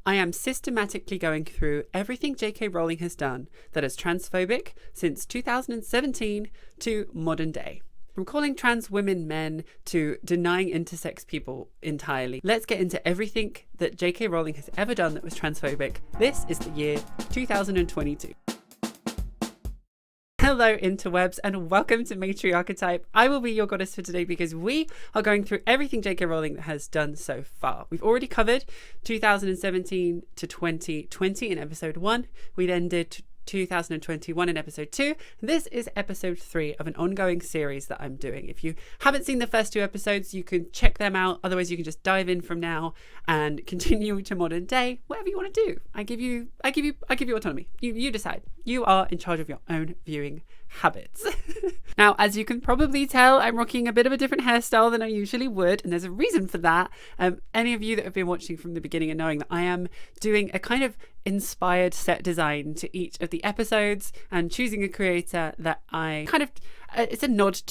I am systematically going through everything J.K. Rowling has done that is transphobic since 2017 to modern day. From calling trans women men to denying intersex people entirely. Let's get into everything that J.K. Rowling has ever done that was transphobic. This is the year 2022. Hello interwebs and welcome to Matriarchetype. I will be your goddess for today because we are going through everything J.K. Rowling has done so far. We've already covered 2017 to 2020 in episode 1. We then did 2021 in episode 2. This is episode 3 of an ongoing series that I'm doing. If you haven't seen the first 2 episodes, you can check them out. Otherwise, you can just dive in from now and continue to modern day, whatever you want to do. I give you autonomy. You decide. You are in charge of your own viewing habits. Now, as you can probably tell, I'm rocking a bit of a different hairstyle than I usually would, and there's a reason for that. Any of you that have been watching from the beginning and knowing that I am doing a kind of inspired set design to each of the episodes and choosing a creator that I kind of it's a nod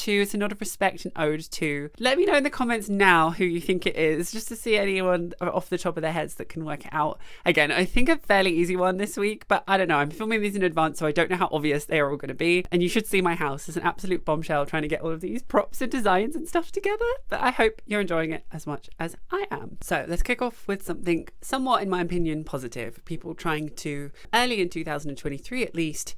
of respect and ode to. Let me know in the comments now who you think it is, just to see anyone off the top of their heads that can work it out. Again, I think a fairly easy one this week, but I don't know. I'm filming these in advance, so I don't know how obvious they are all going to be. And you should see my house. It's an absolute bombshell trying to get all of these props and designs and stuff together. But I hope you're enjoying it as much as I am. So let's kick off with something somewhat, in my opinion, positive. People trying to, early in 2023 at least,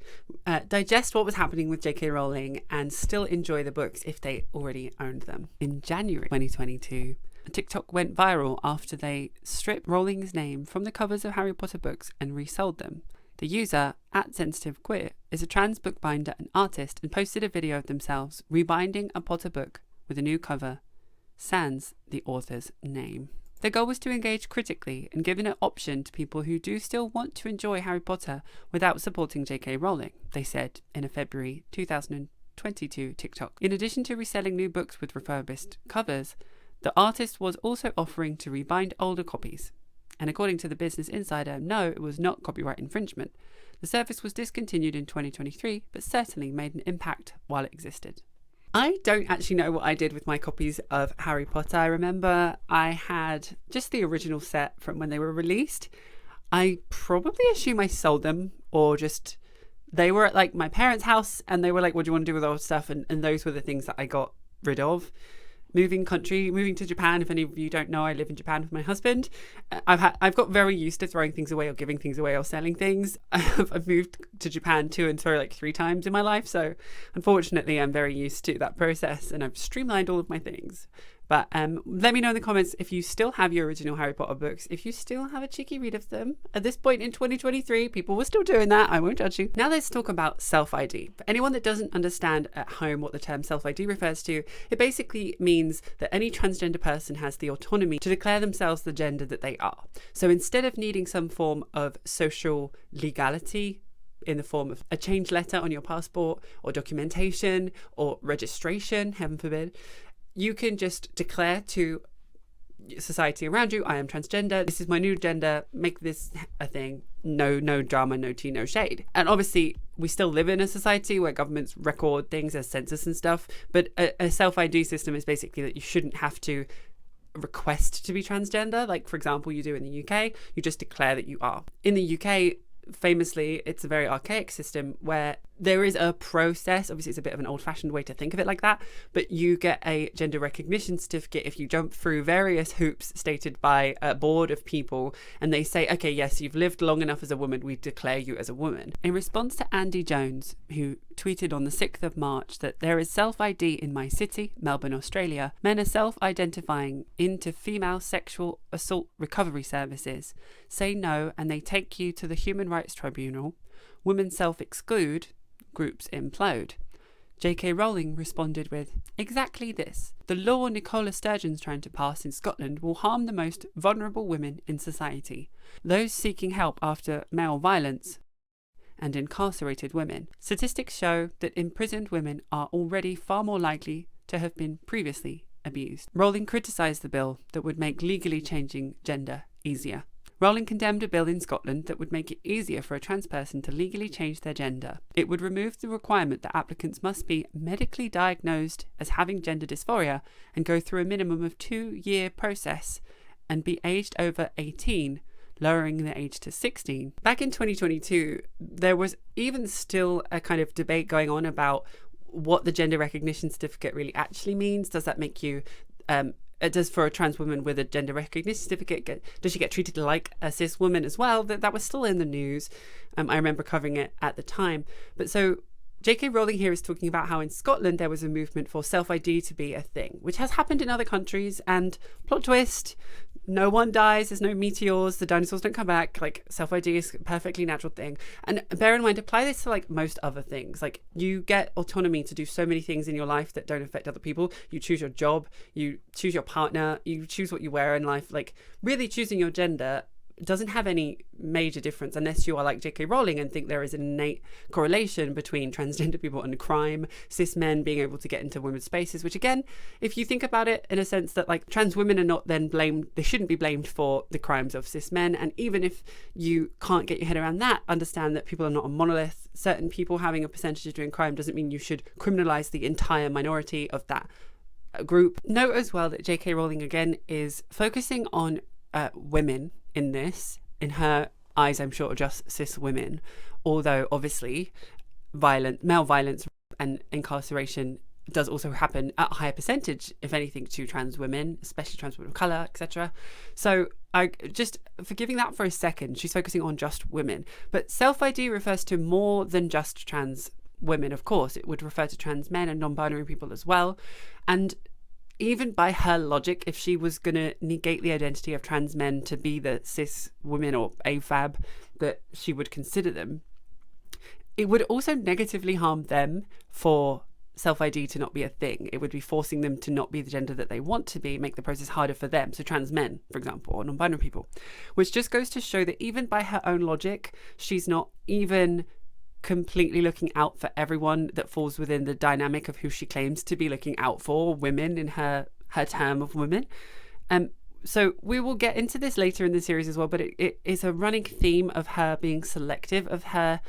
digest what was happening with J.K. Rowling and still enjoy the books if they already owned them. In January 2022, TikTok went viral after they stripped Rowling's name from the covers of Harry Potter books and resold them. The user, @SensitiveQueer, is a trans bookbinder and artist and posted a video of themselves rebinding a Potter book with a new cover, sans the author's name. Their goal was to engage critically and give an option to people who do still want to enjoy Harry Potter without supporting J.K. Rowling, they said in a February 2022 TikTok. In addition to reselling new books with refurbished covers, the artist was also offering to rebind older copies. And according to the Business Insider, no, it was not copyright infringement. The service was discontinued in 2023, but certainly made an impact while it existed. I don't actually know what I did with my copies of Harry Potter. I remember I had just the original set from when they were released. I probably assume I sold them, or just they were at like my parents' house and they were like, what do you want to do with all stuff? And those were the things that I got rid of. Moving to Japan. If any of you don't know, I live in Japan with my husband. I've got very used to throwing things away or giving things away or selling things. I've moved to Japan to and fro like 3 times in my life. So unfortunately, I'm very used to that process and I've streamlined all of my things. But let me know in the comments if you still have your original Harry Potter books, if you still have a cheeky read of them. At this point in 2023, people were still doing that. I won't judge you. Now let's talk about self-ID. For anyone that doesn't understand at home what the term self-ID refers to, it basically means that any transgender person has the autonomy to declare themselves the gender that they are. So instead of needing some form of social legality in the form of a change letter on your passport or documentation or registration, heaven forbid, you can just declare to society around you, I am transgender, this is my new gender, make this a thing, no drama, no tea, no shade. And obviously we still live in a society where governments record things as census and stuff, but a self-ID system is basically that you shouldn't have to request to be transgender. Like for example, you do in the UK, you just declare that you are. In the UK, famously, it's a very archaic system where there is a process. Obviously, it's a bit of an old-fashioned way to think of it like that, but you get a gender recognition certificate if you jump through various hoops stated by a board of people, and they say, okay, yes, you've lived long enough as a woman, we declare you as a woman. In response to Andy Jones, who tweeted on the 6th of March that there is self-ID in my city, Melbourne, Australia, men are self-identifying into female sexual assault recovery services, say no, and they take you to the Human Rights Tribunal. Women self-exclude, groups implode. J.K. Rowling responded with, exactly this. The law Nicola Sturgeon's trying to pass in Scotland will harm the most vulnerable women in society, those seeking help after male violence, and incarcerated women. Statistics show that imprisoned women are already far more likely to have been previously abused. Rowling criticised the bill that would make legally changing gender easier. Rowling condemned a bill in Scotland that would make it easier for a trans person to legally change their gender. It would remove the requirement that applicants must be medically diagnosed as having gender dysphoria and go through a minimum of 2-year process and be aged over 18, lowering the age to 16. Back in 2022, there was even still a kind of debate going on about what the gender recognition certificate really actually means. Does that make you it does for a trans woman with a gender recognition certificate, does she get treated like a cis woman as well? That was still in the news. I remember covering it at the time. But so J.K. Rowling here is talking about how in Scotland there was a movement for self-ID to be a thing, which has happened in other countries. And plot twist, no one dies, there's no meteors, the dinosaurs don't come back. Like, self-ID is a perfectly natural thing. And bear in mind, apply this to like most other things. Like, you get autonomy to do so many things in your life that don't affect other people. You choose your job, you choose your partner, you choose what you wear in life. Like, really choosing your gender doesn't have any major difference unless you are like J.K. Rowling and think there is an innate correlation between transgender people and crime, cis men being able to get into women's spaces, which again, if you think about it in a sense that like trans women are not then blamed, they shouldn't be blamed for the crimes of cis men. And even if you can't get your head around that, understand that people are not a monolith. Certain people having a percentage of doing crime doesn't mean you should criminalize the entire minority of that group. Note as well that J.K. Rowling again is focusing on women in this. In her eyes, I'm sure, just cis women, although obviously male violence and incarceration does also happen at a higher percentage, if anything, to trans women, especially trans women of colour, etc. So I just forgiving that for a second, she's focusing on just women. But self-ID refers to more than just trans women, of course. It would refer to trans men and non-binary people as well. And even by her logic, if she was going to negate the identity of trans men to be the cis women or AFAB that she would consider them, it would also negatively harm them for self-ID to not be a thing. It would be forcing them to not be the gender that they want to be, make the process harder for them. So trans men, for example, or non-binary people, which just goes to show that even by her own logic, she's not even completely looking out for everyone that falls within the dynamic of who she claims to be looking out for, women in her term of women. So we will get into this later in the series as well, but it is a running theme of her being selective of her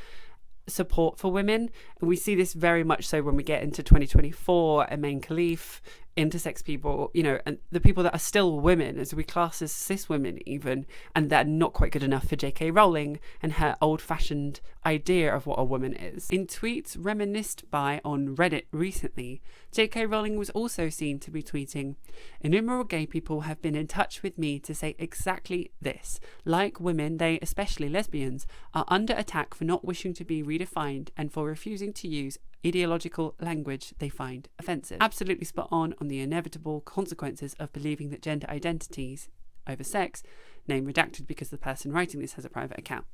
support for women. And we see this very much so when we get into 2024, Emaine Khalif, intersex people, you know, and the people that are still women, as we class as cis women even, and they're not quite good enough for J.K. Rowling and her old-fashioned idea of what a woman is. In tweets reminisced by on Reddit recently, J.K. Rowling was also seen to be tweeting, "Innumerable gay people have been in touch with me to say exactly this. Like women, they, especially lesbians, are under attack for not wishing to be redefined and for refusing to use ideological language they find offensive." Absolutely spot on the inevitable consequences of believing that gender identities over sex, name redacted because the person writing this has a private account.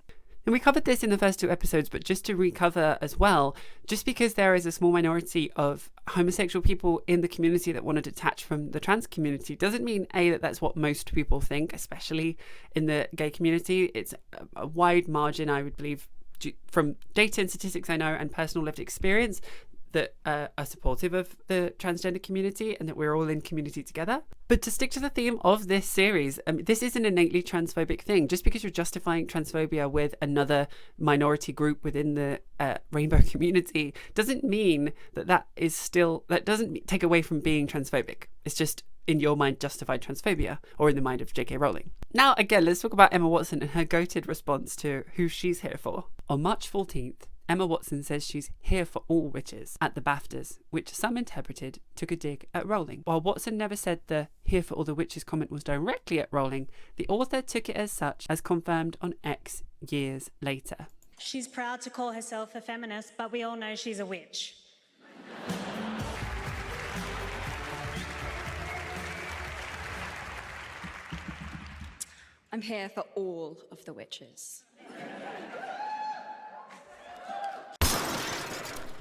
And we covered this in the first two episodes, but just to recover as well, just because there is a small minority of homosexual people in the community that want to detach from the trans community doesn't mean that that's what most people think, especially in the gay community. It's a wide margin, I would believe, from data and statistics I know and personal lived experience, that are supportive of the transgender community and that we're all in community together. But to stick to the theme of this series, this is an innately transphobic thing. Just because you're justifying transphobia with another minority group within the rainbow community doesn't mean that doesn't take away from being transphobic. It's just, in your mind, justified transphobia, or in the mind of J.K. Rowling. Now, again, let's talk about Emma Watson and her goated response to who she's here for. On March 14th, Emma Watson says she's here for all witches at the BAFTAs, which some interpreted took a dig at Rowling. While Watson never said the "here for all the witches" comment was directly at Rowling, the author took it as such, as confirmed on X years later. She's proud to call herself a feminist, but we all know she's a witch. I'm here for all of the witches.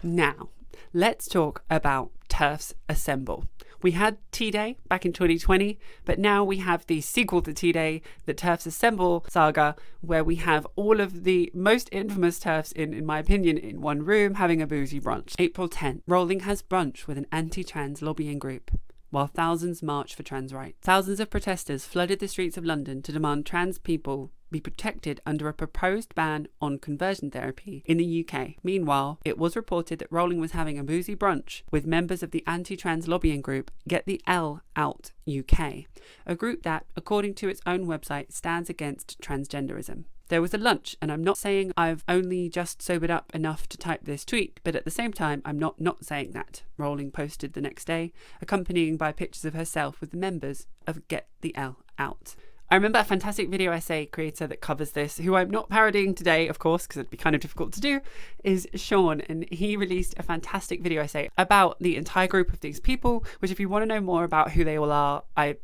Now, let's talk about TERFs Assemble. We had T-Day back in 2020, but now we have the sequel to T-Day, the TERFs Assemble saga, where we have all of the most infamous TERFs, in my opinion, in one room having a boozy brunch. April 10th, Rowling has brunch with an anti-trans lobbying group. while thousands marched for trans rights. Thousands of protesters flooded the streets of London to demand trans people be protected under a proposed ban on conversion therapy in the UK. Meanwhile, it was reported that Rowling was having a boozy brunch with members of the anti-trans lobbying group Get the L Out UK, a group that, according to its own website, stands against transgenderism. There was a lunch, and I'm not saying I've only just sobered up enough to type this tweet, but at the same time, I'm not saying that, Rowling posted the next day, accompanying by pictures of herself with the members of Get the L Out. I remember a fantastic video essay creator that covers this, who I'm not parodying today, of course, because it'd be kind of difficult to do, is Sean. And he released a fantastic video essay about the entire group of these people, which if you want to know more about who they all are, I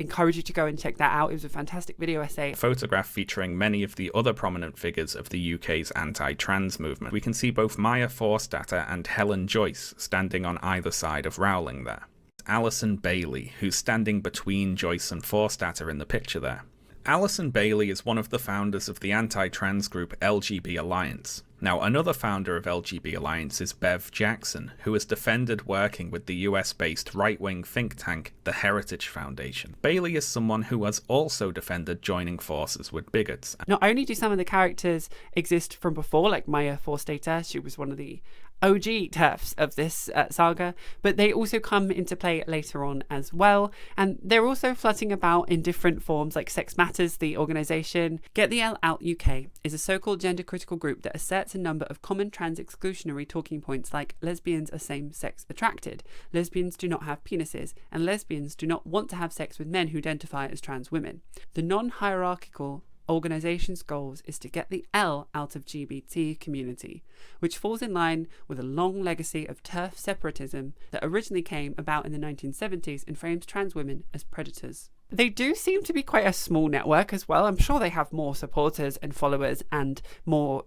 encourage you to go and check that out. It was a fantastic video essay. A photograph featuring many of the other prominent figures of the UK's anti-trans movement. We can see both Maya Forstater and Helen Joyce standing on either side of Rowling there. Alison Bailey, who's standing between Joyce and Forstater in the picture there. Alison Bailey is one of the founders of the anti-trans group LGB Alliance. Now, another founder of LGB Alliance is Bev Jackson, who has defended working with the US-based right-wing think tank, the Heritage Foundation. Bailey is someone who has also defended joining forces with bigots. Not only do some of the characters exist from before, like Maya Forstater, she was one of the OG TERFs of this saga, but they also come into play later on as well. And they're also floating about in different forms, like Sex Matters, the organisation. Get the L Out UK is a so-called gender-critical group that asserts a number of common trans-exclusionary talking points like lesbians are same-sex attracted, lesbians do not have penises, and lesbians do not want to have sex with men who identify as trans women. The non-hierarchical organisation's goals is to get the L out of LGBT community, which falls in line with a long legacy of TERF separatism that originally came about in the 1970s and frames trans women as predators. They do seem to be quite a small network as well. I'm sure they have more supporters and followers and more,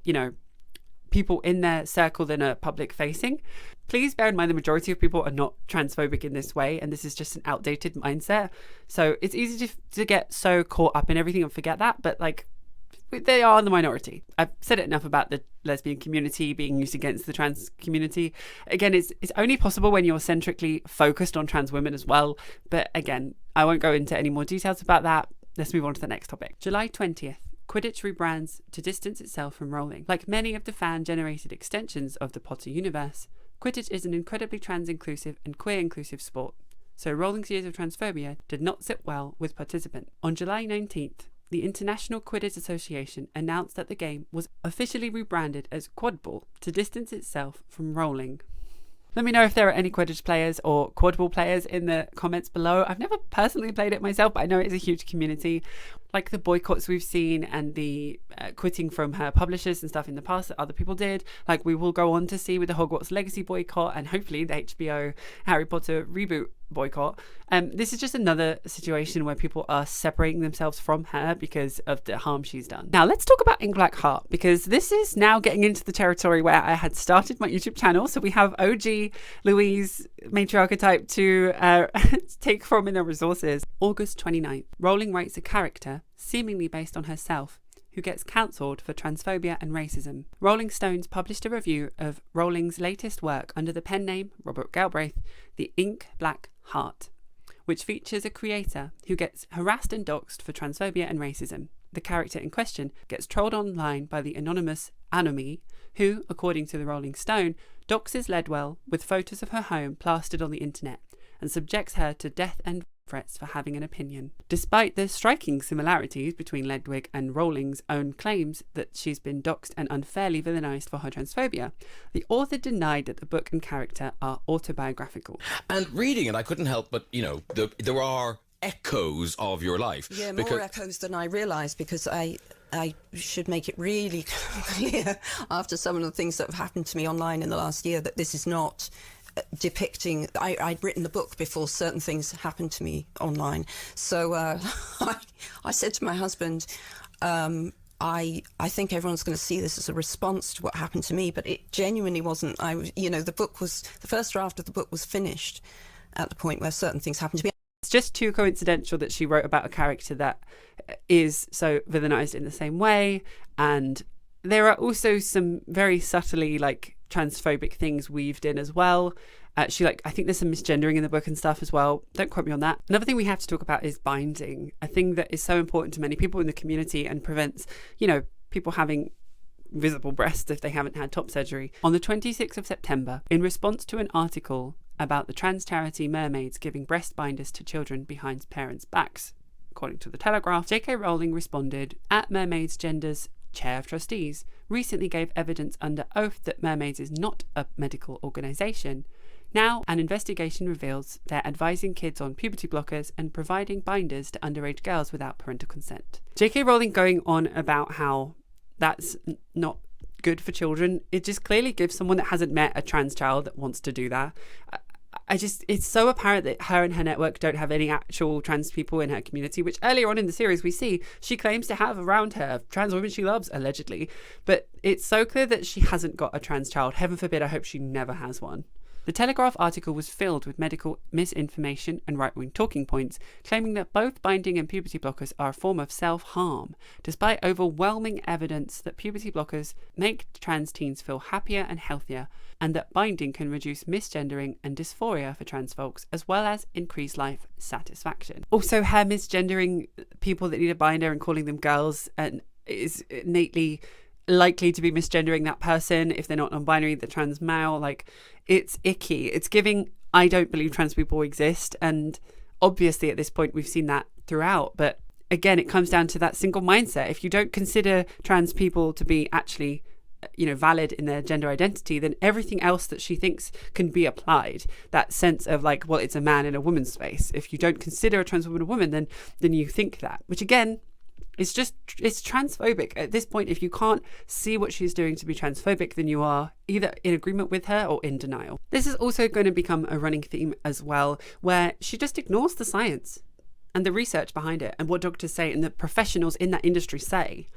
people in their circle than are public facing. Please bear in mind the majority of people are not transphobic in this way, and this is just an outdated mindset. So it's easy to get so caught up in everything and forget that, but they are the minority. I've said it enough about the lesbian community being used against the trans community. Again, it's only possible when you're centrically focused on trans women as well. But again, I won't go into any more details about that. Let's move on to the next topic. July 20th. Quidditch rebrands to distance itself from Rowling. Like many of the fan-generated extensions of the Potter universe, Quidditch is an incredibly trans-inclusive and queer-inclusive sport, so Rowling's years of transphobia did not sit well with participants. On July 19th, the International Quidditch Association announced that the game was officially rebranded as Quadball to distance itself from Rowling. Let me know if there are any Quidditch players or Quadball players in the comments below. I've never personally played it myself, but I know it's a huge community. Like the boycotts we've seen and the quitting from her publishers and stuff in the past that other people did. Like we will go on to see with the Hogwarts Legacy boycott and hopefully the HBO Harry Potter reboot boycott. This is just another situation where people are separating themselves from her because of the harm she's done. Now let's talk about Ink Black Heart, because this is now getting into the territory where I had started my YouTube channel. So we have OG Louise matriarchetype to take from in the resources. August 29th, Rowling writes a character seemingly based on herself who gets cancelled for transphobia and racism. Rolling Stones published a review of Rowling's latest work under the pen name Robert Galbraith, The Ink Black Heart, which features a creator who gets harassed and doxxed for transphobia and racism. The character in question gets trolled online by the anonymous Anomy, who, according to the Rolling Stone, doxes Ledwell with photos of her home plastered on the internet and subjects her to death and threats for having an opinion. Despite the striking similarities between Ledwig and Rowling's own claims that she's been doxed and unfairly villainised for her transphobia, the author denied that the book and character are autobiographical. And reading it, I couldn't help but, there are echoes of your life. Yeah, more echoes than I realised, because I should make it really clear after some of the things that have happened to me online in the last year that this is not depicting. I'd written the book before certain things happened to me online. So I said to my husband, I think everyone's going to see this as a response to what happened to me, but it genuinely wasn't. The first draft of the book was finished at the point where certain things happened to me. It's just too coincidental that she wrote about a character that is so villainised in the same way, and there are also some very subtly transphobic things weaved in as well. I think there's some misgendering in the book and stuff as well. Don't quote me on that. Another thing we have to talk about is binding, a thing that is so important to many people in the community and prevents, people having visible breasts if they haven't had top surgery. On the 26th of September, in response to an article about the trans charity Mermaids giving breast binders to children behind parents' backs, according to the Telegraph, J.K. Rowling responded, "At Mermaids Gender's Chair of Trustees recently gave evidence under oath that Mermaids is not a medical organisation. Now, an investigation reveals they're advising kids on puberty blockers and providing binders to underage girls without parental consent." J.K. Rowling going on about how that's not good for children, it just clearly gives someone that hasn't met a trans child that wants to do that. It's so apparent that her and her network don't have any actual trans people in her community, which earlier on in the series we see she claims to have around her, trans women she loves, allegedly. But it's so clear that she hasn't got a trans child. Heaven forbid, I hope she never has one. The Telegraph article was filled with medical misinformation and right-wing talking points, claiming that both binding and puberty blockers are a form of self-harm, despite overwhelming evidence that puberty blockers make trans teens feel happier and healthier, and that binding can reduce misgendering and dysphoria for trans folks, as well as increase life satisfaction. Also, her misgendering people that need a binder and calling them girls and is innately likely to be misgendering that person if they're not non-binary, the trans male. It's icky. It's giving, I don't believe trans people exist, and obviously at this point we've seen that throughout. But again, it comes down to that single mindset. If you don't consider trans people to be actually valid in their gender identity, then everything else that she thinks can be applied. That sense of it's a man in a woman's space. If you don't consider a trans woman a woman, then you think that, which again, it's transphobic. At this point, if you can't see what she's doing to be transphobic, then you are either in agreement with her or in denial. This is also going to become a running theme as well, where she just ignores the science and the research behind it and what doctors say and the professionals in that industry say.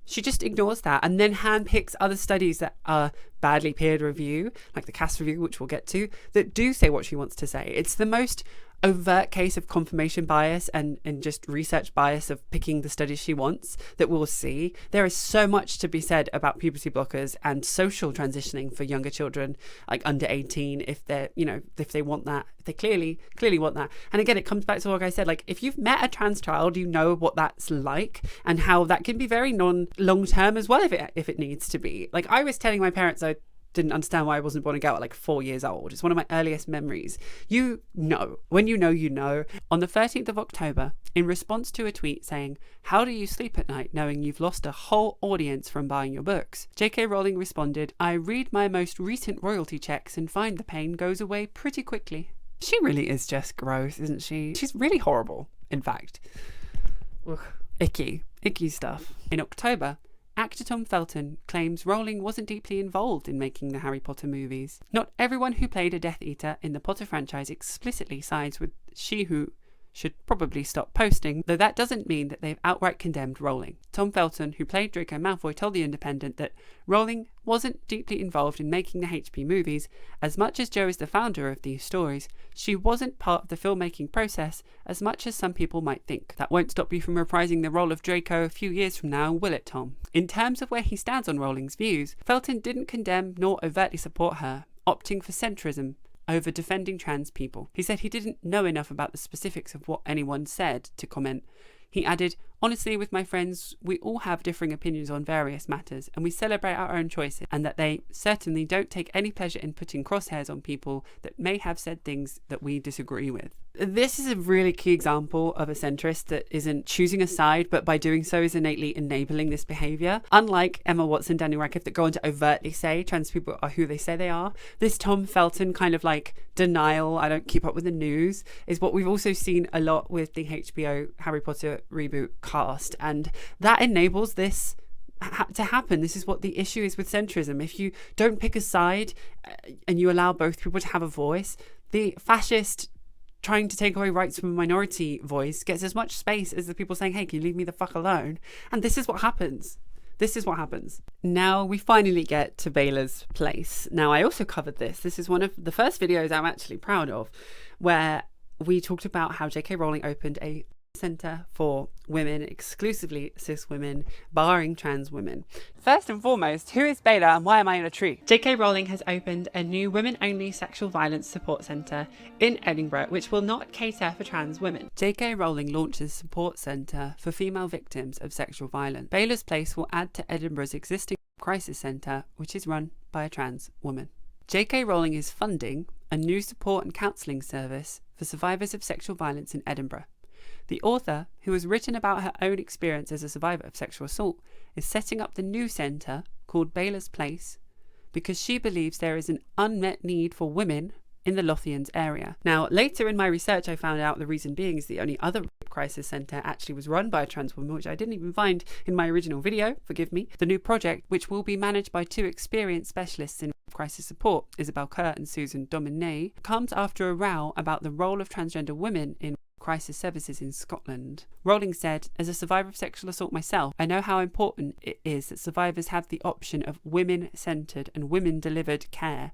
She just ignores that and then handpicks other studies that are badly peer reviewed, like the CAS review, which we'll get to, that do say what she wants to say. It's the most overt case of confirmation bias and just research bias of picking the studies she wants that we'll see. There is so much to be said about puberty blockers and social transitioning for younger children, under 18, if they're, if they want that, if they clearly want that. And again, it comes back to what I said, if you've met a trans child, you know what that's like and how that can be very long term as well if it needs to be. I was telling my parents I didn't understand why I wasn't born a girl at 4 years old. It's one of my earliest memories. When you know. On the 13th of October, in response to a tweet saying, "How do you sleep at night knowing you've lost a whole audience from buying your books?" J.K. Rowling responded, "I read my most recent royalty checks and find the pain goes away pretty quickly." She really is just gross, isn't she? She's really horrible, in fact. Ugh. Icky stuff. In October, actor Tom Felton claims Rowling wasn't deeply involved in making the Harry Potter movies. Not everyone who played a Death Eater in the Potter franchise explicitly sides with she who should probably stop posting, though that doesn't mean that they've outright condemned Rowling. Tom Felton, who played Draco Malfoy, told The Independent that Rowling wasn't deeply involved in making the HP movies. As much as Jo is the founder of these stories, she wasn't part of the filmmaking process as much as some people might think. That won't stop you from reprising the role of Draco a few years from now, will it, Tom? In terms of where he stands on Rowling's views, Felton didn't condemn nor overtly support her, opting for centrism over defending trans people. He said he didn't know enough about the specifics of what anyone said to comment. He added, "Honestly, with my friends, we all have differing opinions on various matters, and we celebrate our own choices, and that they certainly don't take any pleasure in putting crosshairs on people that may have said things that we disagree with." This is a really key example of a centrist that isn't choosing a side, but by doing so is innately enabling this behaviour. Unlike Emma Watson, Daniel Radcliffe, that go on to overtly say trans people are who they say they are, this Tom Felton kind of denial, I don't keep up with the news, is what we've also seen a lot with the HBO Harry Potter reboot cast. And that enables this to happen. This is what the issue is with centrism. If you don't pick a side and you allow both people to have a voice, the fascist trying to take away rights from a minority voice gets as much space as the people saying, "Hey, can you leave me the fuck alone?" And this is what happens. Now we finally get to Beira Place. Now, I also covered this. This is one of the first videos I'm actually proud of, where we talked about how J.K. Rowling opened a centre for women, exclusively cis women, barring trans women. First and foremost, who is Beira and why am I in a tree? J.K. Rowling has opened a new women-only sexual violence support centre in Edinburgh, which will not cater for trans women. J.K. Rowling launches a support centre for female victims of sexual violence. Beira Place will add to Edinburgh's existing crisis centre, which is run by a trans woman. J.K. Rowling is funding a new support and counselling service for survivors of sexual violence in Edinburgh. The author, who has written about her own experience as a survivor of sexual assault, is setting up the new centre called Beira Place because she believes there is an unmet need for women in the Lothians area. Now, later in my research, I found out the reason being is the only other crisis centre actually was run by a trans woman, which I didn't even find in my original video, forgive me. The new project, which will be managed by two experienced specialists in crisis support, Isabel Kerr and Susan Dominay, comes after a row about the role of transgender women in crisis services in Scotland. Rowling said, "As a survivor of sexual assault myself, I know how important it is that survivors have the option of women-centred and women-delivered care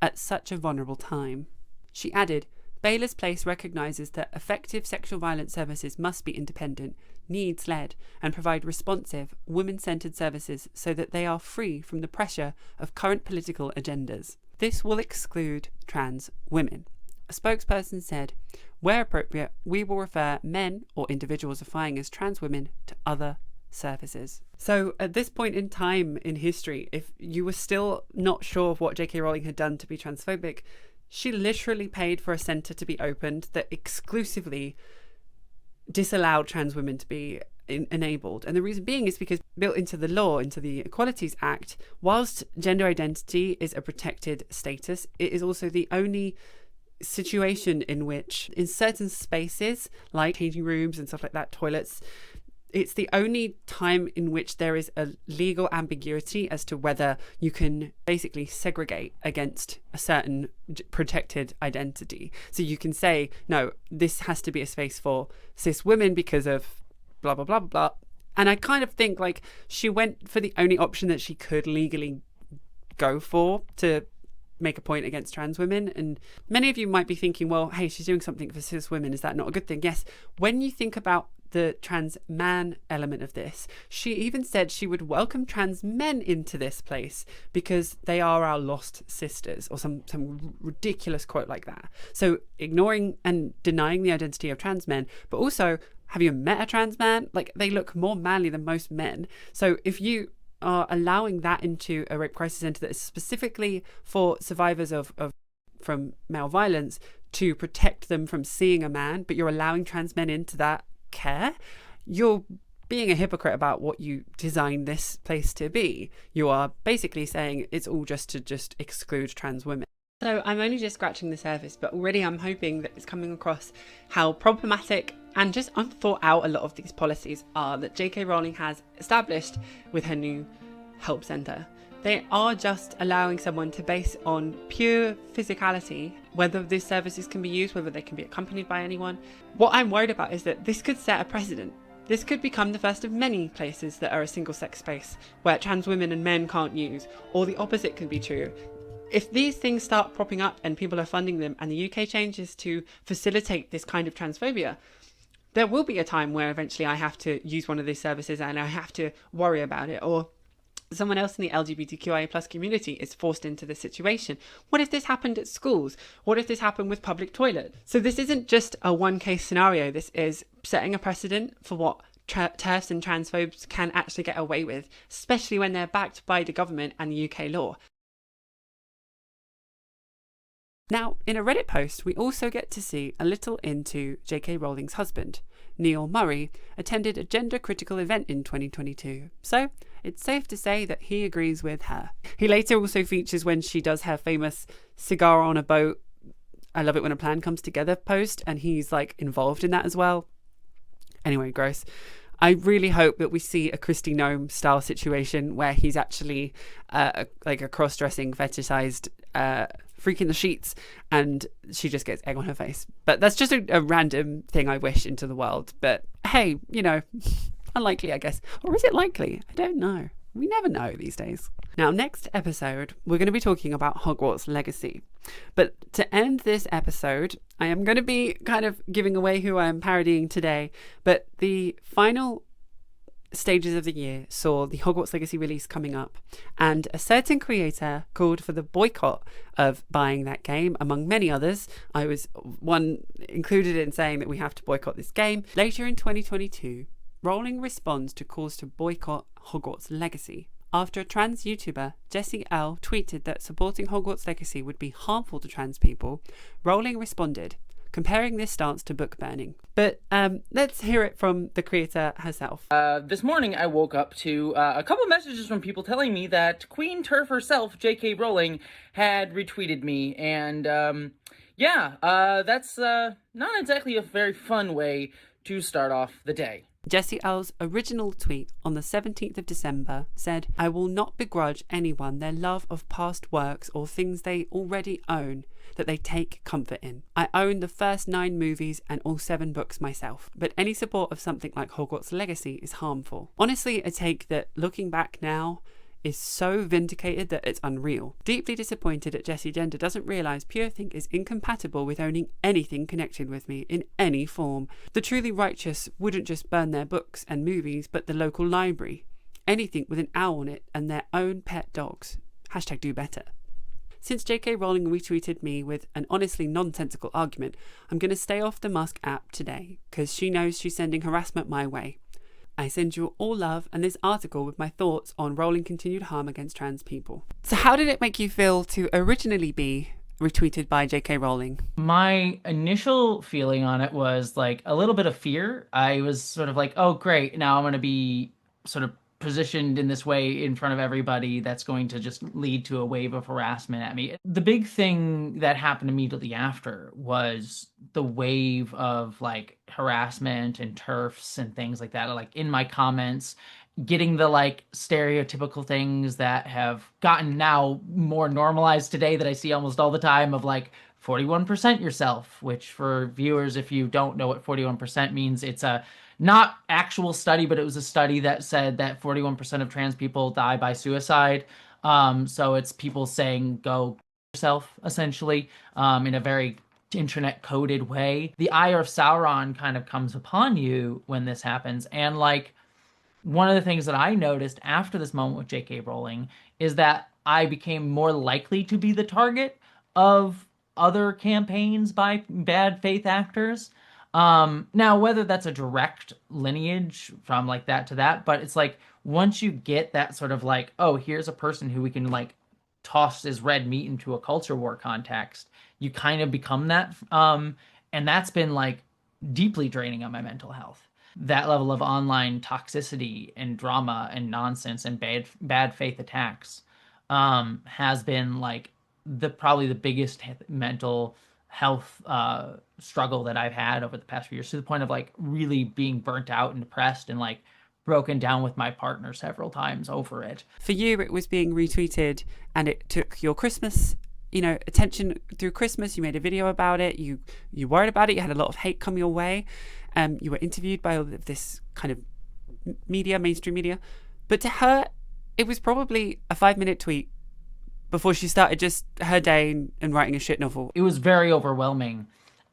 at such a vulnerable time." She added, Beira Place recognises that effective sexual violence services must be independent, needs-led, and provide responsive, women-centred services so that they are free from the pressure of current political agendas. This will exclude trans women. A spokesperson said, where appropriate, we will refer men or individuals identifying as trans women to other services. So at this point in time in history, if you were still not sure of what J.K. Rowling had done to be transphobic, she literally paid for a centre to be opened that exclusively disallowed trans women to be enabled. And the reason being is because built into the law, into the Equalities Act, whilst gender identity is a protected status, it is also the only situation in which in certain spaces like changing rooms and stuff like that, toilets, it's the only time in which there is a legal ambiguity as to whether you can basically segregate against a certain protected identity. So you can say, no, this has to be a space for cis women because of blah, blah, blah, blah. And I kind of think like she went for the only option that she could legally go for to make a point against trans women. And many of you might be thinking, well, hey, she's doing something for cis women. Is that not a good thing? Yes. When you think about the trans man element of this, she even said she would welcome trans men into this place because they are our lost sisters, or some ridiculous quote like that. So ignoring and denying the identity of trans men, but also, have you met a trans man? Like, they look more manly than most men. So if you are allowing that into a rape crisis centre that is specifically for survivors from male violence to protect them from seeing a man, but you're allowing trans men into that care, you're being a hypocrite about what you designed this place to be. You are basically saying it's all just to exclude trans women. So I'm only just scratching the surface, but already I'm hoping that it's coming across how problematic and just unthought out a lot of these policies are that J.K. Rowling has established with her new help centre. They are just allowing someone to base on pure physicality, whether these services can be used, whether they can be accompanied by anyone. What I'm worried about is that this could set a precedent. This could become the first of many places that are a single-sex space where trans women and men can't use, or the opposite could be true. If these things start propping up and people are funding them and the UK changes to facilitate this kind of transphobia, there will be a time where eventually I have to use one of these services and I have to worry about it, or someone else in the LGBTQIA plus community is forced into this situation. What if this happened at schools? What if this happened with public toilets? So this isn't just a one-case scenario. This is setting a precedent for what TERFs and transphobes can actually get away with, especially when they're backed by the government and the UK law. Now, in a Reddit post, we also get to see a little into J.K. Rowling's husband. Neil Murray attended a gender-critical event in 2022, so it's safe to say that he agrees with her. He later also features when she does her famous cigar on a boat, I love it when a plan comes together post, and he's like involved in that as well. Anyway, gross. I really hope that we see a Kristi Noem style situation where he's actually like a cross-dressing fetishized freak in the sheets and she just gets egg on her face. But that's just a random thing I wish into the world. But hey, you know, unlikely, I guess. Or is it likely? I don't know. We never know these days. Now, next episode, we're going to be talking about Hogwarts Legacy. But to end this episode, I am going to be kind of giving away who I am parodying today. But the final stages of the year saw the Hogwarts Legacy release coming up, and a certain creator called for the boycott of buying that game, among many others. I was one included in saying that we have to boycott this game. Later in 2022, Rowling responds to calls to boycott Hogwarts Legacy after a trans YouTuber, Jessie L, tweeted that supporting Hogwarts Legacy would be harmful to trans people. Rowling responded, comparing this stance to book burning. But let's hear it from the creator herself. This morning I woke up to a couple messages from people telling me that Queen TERF herself, J.K. Rowling, had retweeted me. And that's not exactly a very fun way to start off the day. Jessie L's original tweet on the 17th of December said, "I will not begrudge anyone their love of past works or things they already own that they take comfort in. I own the first 9 movies and all 7 books myself, but any support of something like Hogwarts Legacy is harmful." Honestly, a take that, looking back now, is so vindicated that it's unreal. Deeply disappointed that Jessie Gender doesn't realise PureThink is incompatible with owning anything connected with me in any form. The truly righteous wouldn't just burn their books and movies, but the local library. Anything with an owl on it and their own pet dogs. Hashtag do better. Since J.K. Rowling retweeted me with an honestly nonsensical argument, I'm going to stay off the Musk app today, because she knows she's sending harassment my way. I send you all love and this article with my thoughts on Rowling continued harm against trans people. So how did it make you feel to originally be retweeted by J.K. Rowling? My initial feeling on it was like a little bit of fear. I was sort of like, oh great, now I'm going to be sort of positioned in this way in front of everybody that's going to just lead to a wave of harassment at me. The big thing that happened immediately after was the wave of like harassment and TERFs and things like that, like in my comments, getting the like stereotypical things that have gotten now more normalized today that I see almost all the time of like 41% yourself, which for viewers, if you don't know what 41% means, it's a not actual study, but it was a study that said that 41% of trans people die by suicide. So it's people saying, go yourself, essentially, in a very internet coded way. The ire of Sauron kind of comes upon you when this happens. And like, one of the things that I noticed after this moment with J.K. Rowling is that I became more likely to be the target of other campaigns by bad faith actors. Now, whether that's a direct lineage from like that to that, but it's like, once you get that sort of like, oh, here's a person who we can like toss as red meat into a culture war context, you kind of become that. And that's been like deeply draining on my mental health. That level of online toxicity and drama and nonsense and bad faith attacks, has been like probably the biggest mental health struggle that I've had over the past few years, to the point of like really being burnt out and depressed and like broken down with my partner several times over it. For you, it was being retweeted and it took your Christmas, attention through Christmas. You made a video about it. You worried about it. You had a lot of hate come your way. You were interviewed by all of this kind of media, mainstream media. But to her, it was probably a 5-minute tweet before she started just her day and writing a shit novel. It was very overwhelming.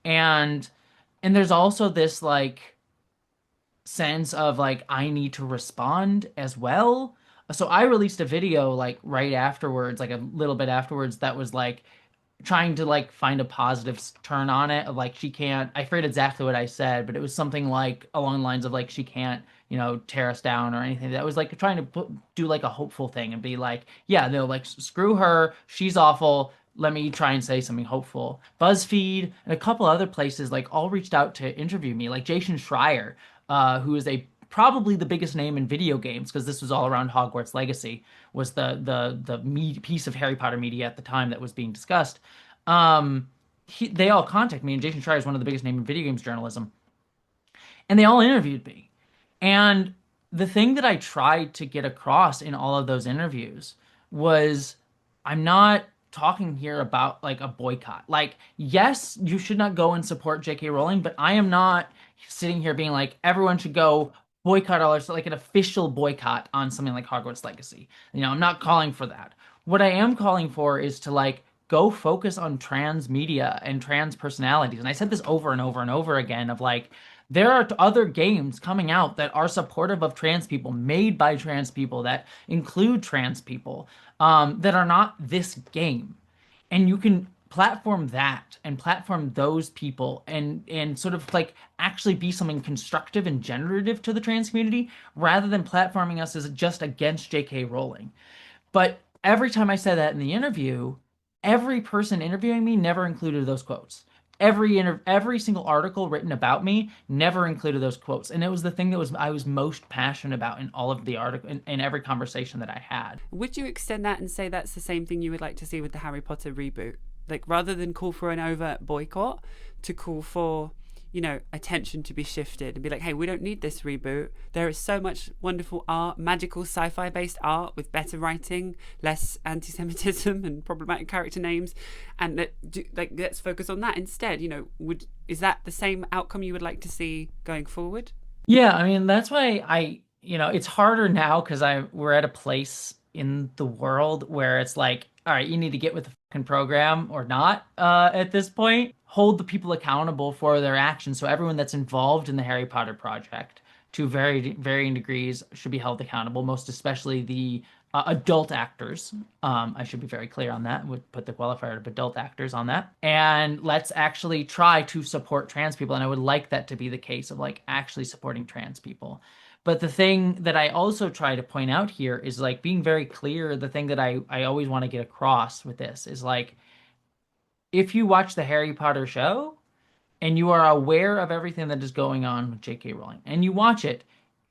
And there's also this like sense of like, I need to respond as well. So I released a video like right afterwards, like a little bit afterwards, that was like trying to like find a positive turn on it, of like, she can't, I forget exactly what I said, but it was something like along the lines of like, she can't, tear us down or anything. That was like trying to do like a hopeful thing and be like, yeah, they'll like, screw her, she's awful, let me try and say something hopeful. BuzzFeed and a couple other places like all reached out to interview me, like Jason Schreier, who is probably the biggest name in video games, because this was all around Hogwarts Legacy, was the piece of Harry Potter media at the time that was being discussed. They all contacted me, and Jason Schreier is one of the biggest name in video games journalism. And they all interviewed me. And the thing that I tried to get across in all of those interviews was, I'm not talking here about like a boycott. Like, yes, you should not go and support J.K. Rowling, but I am not sitting here being like, everyone should go boycott all, or like an official boycott on something like Hogwarts Legacy. You know, I'm not calling for that. What I am calling for is to like go focus on trans media and trans personalities. And I said this over and over and over again of like, there are other games coming out that are supportive of trans people, made by trans people, that include trans people, that are not this game. And you can platform that and platform those people and sort of like actually be something constructive and generative to the trans community, rather than platforming us as just against J.K. Rowling. But every time I said that in the interview, every person interviewing me never included those quotes. Every single article written about me never included those quotes, and it was the thing that I was most passionate about in all of the article, in every conversation that I had. Would you extend that and say that's the same thing you would like to see with the Harry Potter reboot? Like, rather than call for an overt boycott, to call for, you know, attention to be shifted and be like, hey, we don't need this reboot. There is so much wonderful art, magical sci-fi based art with better writing, less anti-Semitism and problematic character names, and let's focus on that instead. You know, is that the same outcome you would like to see going forward? Yeah, I mean, that's why it's harder now because we're at a place in the world where it's like, all right, you need to get with the fucking program or not at this point. Hold the people accountable for their actions. So everyone that's involved in the Harry Potter project, to varying degrees, should be held accountable, most especially the adult actors. I should be very clear on that. Would put the qualifier of adult actors on that. And let's actually try to support trans people. And I would like that to be the case, of like actually supporting trans people. But the thing that I also try to point out here is like being very clear. The thing that I always want to get across with this is like, if you watch the Harry Potter show and you are aware of everything that is going on with J.K. Rowling and you watch it,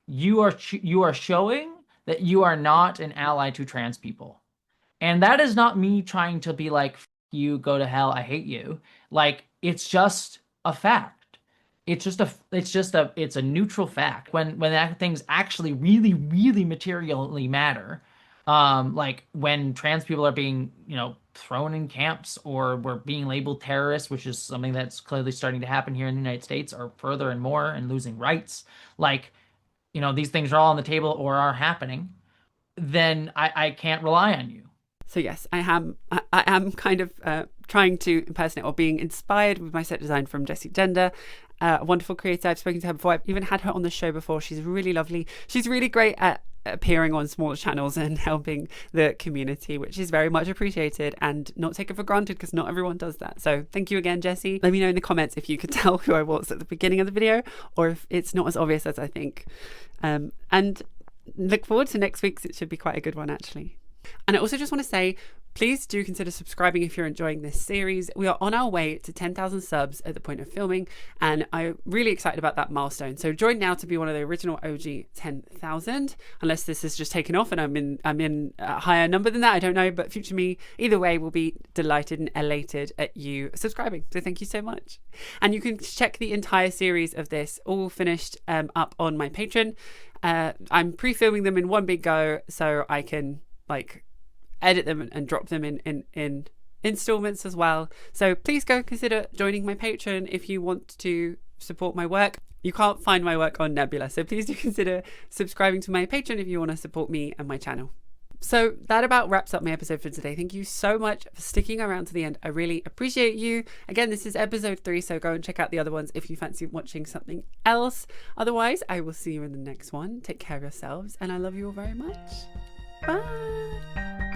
you are showing that you are not an ally to trans people. And that is not me trying to be like, you, go to hell, I hate you. Like, it's just a fact. It's a neutral fact. When that things actually really, really materially matter, like when trans people are being, thrown in camps, or we're being labeled terrorists, which is something that's clearly starting to happen here in the United States, or further and more, and losing rights. Like, these things are all on the table or are happening, then I can't rely on you. So yes, I am kind of trying to impersonate or being inspired with my set design from Jessie Gender, a wonderful creator. I've spoken to her before. I've even had her on the show before. She's really lovely. She's really great at appearing on smaller channels and helping the community, which is very much appreciated and not taken for granted, because not everyone does that. So thank you again, Jessie. Let me know in the comments if you could tell who I was at the beginning of the video, or if it's not as obvious as I think. And look forward to next week's. It should be quite a good one, actually. And I also just want to say, please do consider subscribing if you're enjoying this series. We are on our way to 10,000 subs at the point of filming, and I'm really excited about that milestone. So join now to be one of the original OG 10,000, unless this has just taken off and I'm in a higher number than that. I don't know, but future me, either way, will be delighted and elated at you subscribing. So thank you so much. And you can check the entire series of this, all finished, up on my Patron. I'm pre-filming them in one big go, so I can edit them and drop them in installments as well. So please go consider joining my Patreon if you want to support my work. You can't find my work on Nebula, so please do consider subscribing to my Patreon if you want to support me and my channel. So that about wraps up my episode for today. Thank you so much for sticking around to the end. I really appreciate you. Again, this is episode 3, so go and check out the other ones if you fancy watching something else. Otherwise, I will see you in the next one. Take care of yourselves, and I love you all very much. Bye.